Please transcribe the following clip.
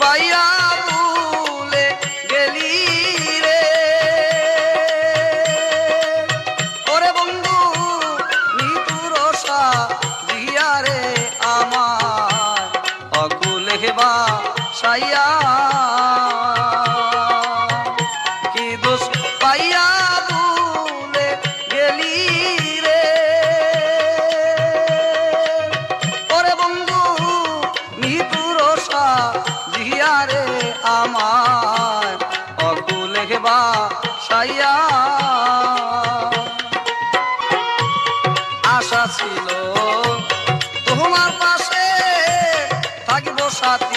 পাইয়া ভুলে গেলি রে। ওরে বন্ধু নিতুর সাজিয়া রে আমার অকুলে বাসাইয়া, কি দোষ পাইয়া ভুলে গেলি রে। ওরে বন্ধু নিতুর সাজিয়া রে আমার অকুলে বাসাইয়া। আশা ছিল তোমার পাশে থাকবো সাথী